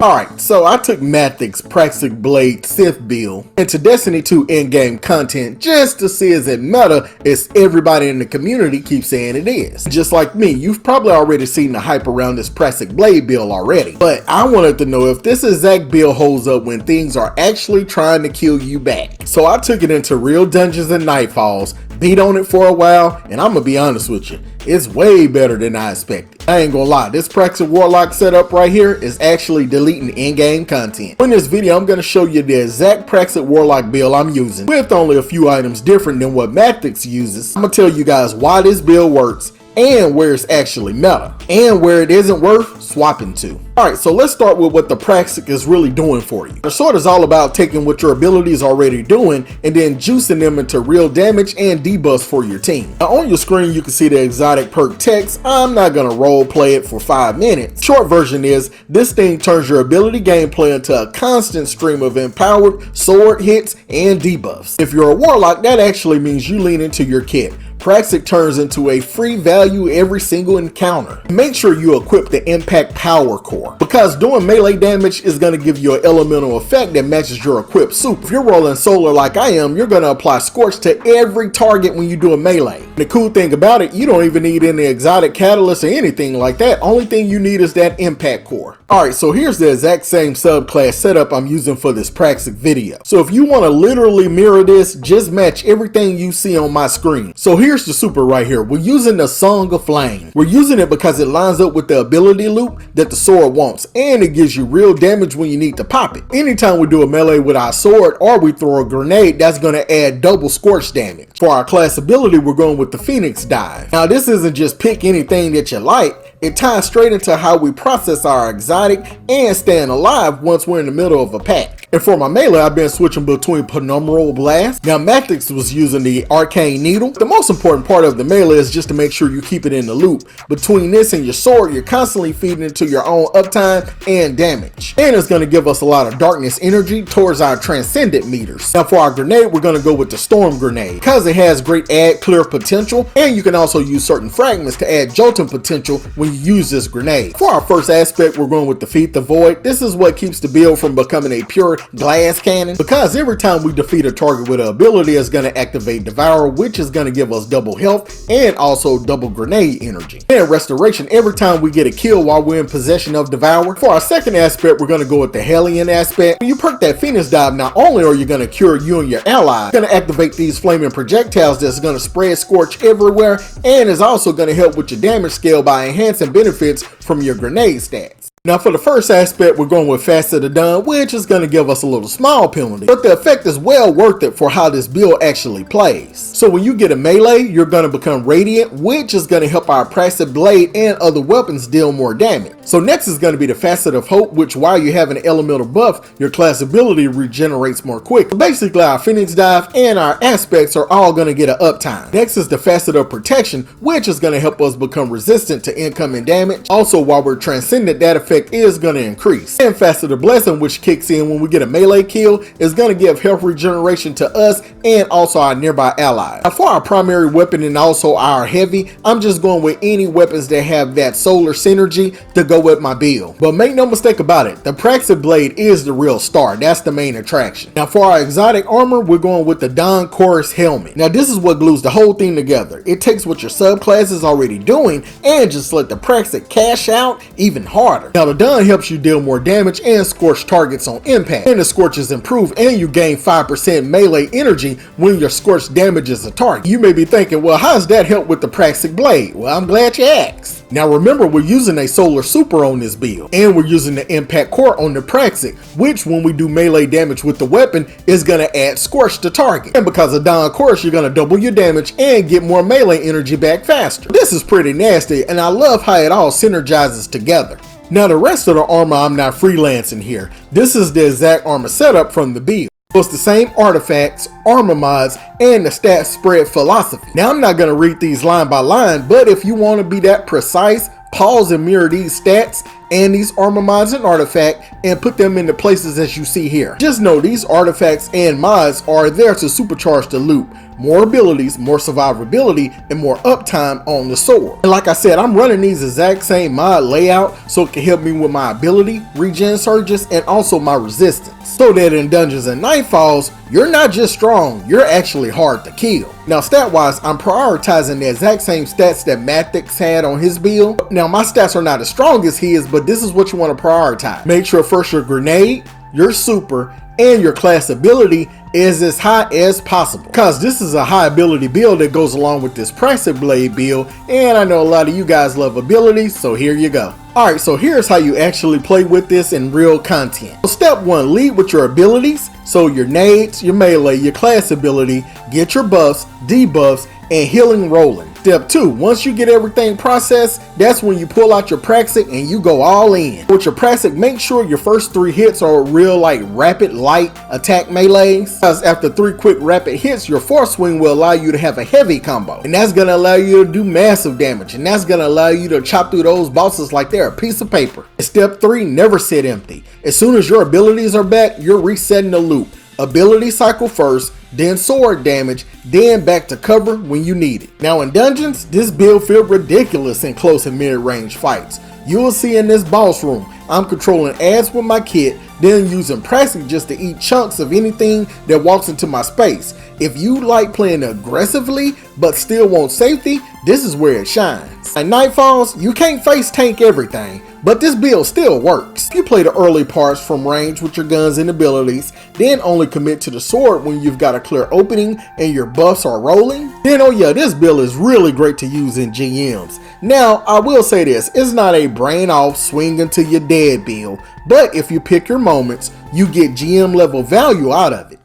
Alright, so I took Mactics Praxic Blade Sith build into Destiny 2 Endgame content just to see is it meta as everybody in the community keeps saying it is. Just like me, you've probably already seen the hype around this Praxic Blade build already, but I wanted to know if this exact build holds up when things are actually trying to kill you back. So I took it into real dungeons and Nightfalls, beat on it for a while, and I'm gonna be honest with you, it's way better than I expected. I ain't gonna lie, this Praxic Warlock setup right here is actually deleting in-game content. In this video, I'm gonna show you the exact Praxic Warlock build I'm using, with only a few items different than what Mactics uses. I'm gonna tell you guys why this build works, and where it's actually meta, and where it isn't worth swapping to. Alright, so let's start with what the Praxic is really doing for you. The sword is all about taking what your ability is already doing and then juicing them into real damage and debuffs for your team. Now on your screen you can see the exotic perk text. I'm not gonna role play it for 5 minutes. Short version is, this thing turns your ability gameplay into a constant stream of empowered sword hits and debuffs. If you're a warlock, that actually means you lean into your kit. Praxic turns into a free value every single encounter. Make sure you equip the impact power core, because doing melee damage is going to give you an elemental effect that matches your equipped suit. If you're rolling solar like I am, you're going to apply scorch to every target when you do a melee. And the cool thing about it, you don't even need any exotic catalyst or anything like that. Only thing you need is that impact core. Alright, so here's the exact same subclass setup I'm using for this Praxic video. So if you want to literally mirror this, just match everything you see on my screen. So here's the super right here. We're using the Song of Flame. We're using it because it lines up with the ability loop that the sword wants, and it gives you real damage when you need to pop it. Anytime we do a melee with our sword or we throw a grenade, that's going to add double scorch damage. For our class ability, we're going with the Phoenix Dive. Now this isn't just pick anything that you like. It ties straight into how we process our exotic and staying alive once we're in the middle of a pack. And for my melee, I've been switching between Penumbral Blast. Now Mactics was using the Arcane Needle. The most important part of the melee is just to make sure you keep it in the loop. Between this and your sword, you're constantly feeding into your own uptime and damage. And it's going to give us a lot of darkness energy towards our transcendent meters. Now for our grenade, we're going to go with the Storm Grenade, because it has great add clear potential, and you can also use certain fragments to add jolting potential when you use this grenade. For our first aspect, we're going with Defeat the Void. This is what keeps the build from becoming a pure glass cannon, because every time we defeat a target with an ability, it's going to activate Devour, which is going to give us double health and also double grenade energy. And Restoration every time we get a kill while we're in possession of Devour. For our second aspect, we're going to go with the Hellion aspect. When you perk that Phoenix Dive, not only are you going to cure you and your allies, you're going to activate these flaming projectiles that's going to spread scorch everywhere, and is also going to help with your damage scale by enhancing benefits from your grenade stats. Now for the first aspect, we're going with Facet of Done, which is going to give us a little small penalty, but the effect is well worth it for how this build actually plays. So when you get a melee, you're going to become Radiant, which is going to help our Praxic Blade and other weapons deal more damage. So next is going to be the Facet of Hope, which while you have an elemental buff, your class ability regenerates more quick. Basically our Phoenix Dive and our aspects are all going to get an uptime. Next is the Facet of Protection, which is going to help us become resistant to incoming damage. Also while we're transcendent, that effect is going to increase. And Facet of Blessing, which kicks in when we get a melee kill, is going to give health regeneration to us and also our nearby allies. Now for our primary weapon and also our heavy, I'm just going with any weapons that have that solar synergy to go with my build. But make no mistake about it, the Praxic Blade is the real star. That's the main attraction. Now for our exotic armor, we're going with the Dawn Chorus Helmet. Now this is what glues the whole thing together. It takes what your subclass is already doing and just let the Praxic cash out even harder. Now the Dawn helps you deal more damage and scorch targets on impact, and the scorch is improved and you gain 5% melee energy when your scorch damages a target. You may be thinking, well, how does that help with the Praxic Blade? Well, I'm glad you asked. Now remember, we're using a solar super on this build, and we're using the impact core on the Praxic, which when we do melee damage with the weapon is going to add scorch to target. And because of Dawn Chorus, you're going to double your damage and get more melee energy back faster. This is pretty nasty, and I love how it all synergizes together. Now the rest of the armor, I'm not freelancing here. This is the exact armor setup from the build. So it's the same artifacts, armor mods, and the stat spread philosophy. Now I'm not going to read these line by line, but if you want to be that precise, pause and mirror these stats, and these armor mods and artifacts and put them in the places as you see here. Just know these artifacts and mods are there to supercharge the loot. More abilities, more survivability, and more uptime on the sword. And like I said, I'm running these exact same mod layout so it can help me with my ability, regen surges, and also my resistance. So that in Dungeons and Nightfalls, you're not just strong, you're actually hard to kill. Now stat wise, I'm prioritizing the exact same stats that Mactics had on his build. Now my stats are not as strong as his, but this is what you want to prioritize. Make sure first your grenade, your super, and your class ability is as high as possible, because this is a high ability build that goes along with this Praxic Blade build, and I know a lot of you guys love abilities, so here you go. Alright, so here's how you actually play with this in real content. So step 1, lead with your abilities, so your nades, your melee, your class ability, get your buffs, debuffs, and healing rolling. Step 2, once you get everything processed, that's when you pull out your Praxic and you go all in. With your Praxic, make sure your first 3 hits are real like rapid light attack melees, because after 3 quick rapid hits, your 4th swing will allow you to have a heavy combo, and that's gonna allow you to do massive damage, and that's gonna allow you to chop through those bosses like they're a piece of paper. Step 3, never sit empty. As soon as your abilities are back, you're resetting the loop. Ability cycle first, then sword damage, then back to cover when you need it. Now in dungeons, this build feels ridiculous in close and mid-range fights. You will see in this boss room, I'm controlling ads with my kit, then using Praxic just to eat chunks of anything that walks into my space. If you like playing aggressively but still want safety, this is where it shines. At Nightfalls, you can't face tank everything, but this build still works. If you play the early parts from range with your guns and abilities, then only commit to the sword when you've got a clear opening and your buffs are rolling, then oh yeah, this build is really great to use in GMs. Now, I will say this, it's not a brain off swing until you're dead build, but if you pick your moments, you get GM level value out of it.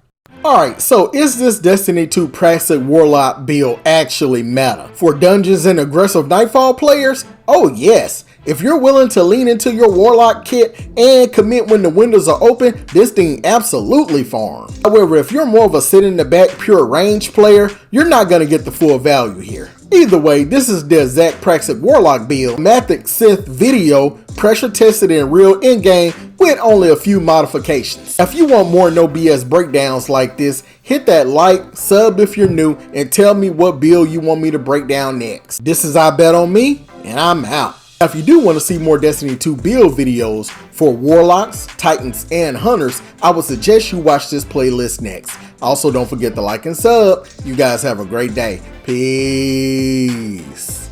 Alright, so is this Destiny 2 Praxic Warlock build actually meta? For dungeons and aggressive Nightfall players? Oh yes. If you're willing to lean into your Warlock kit and commit when the windows are open, this thing absolutely farms. However, if you're more of a sit in the back pure range player, you're not going to get the full value here. Either way, this is the exact Praxic Warlock build. Mactics Sith video, pressure tested in real endgame with only a few modifications. If you want more no BS breakdowns like this, hit that like, sub if you're new, and tell me what build you want me to break down next. This is Ibetonme, and I'm out. If you do want to see more Destiny 2 build videos for Warlocks, Titans, and Hunters, I would suggest you watch this playlist next. Also, don't forget to like and sub. You guys have a great day. Peace.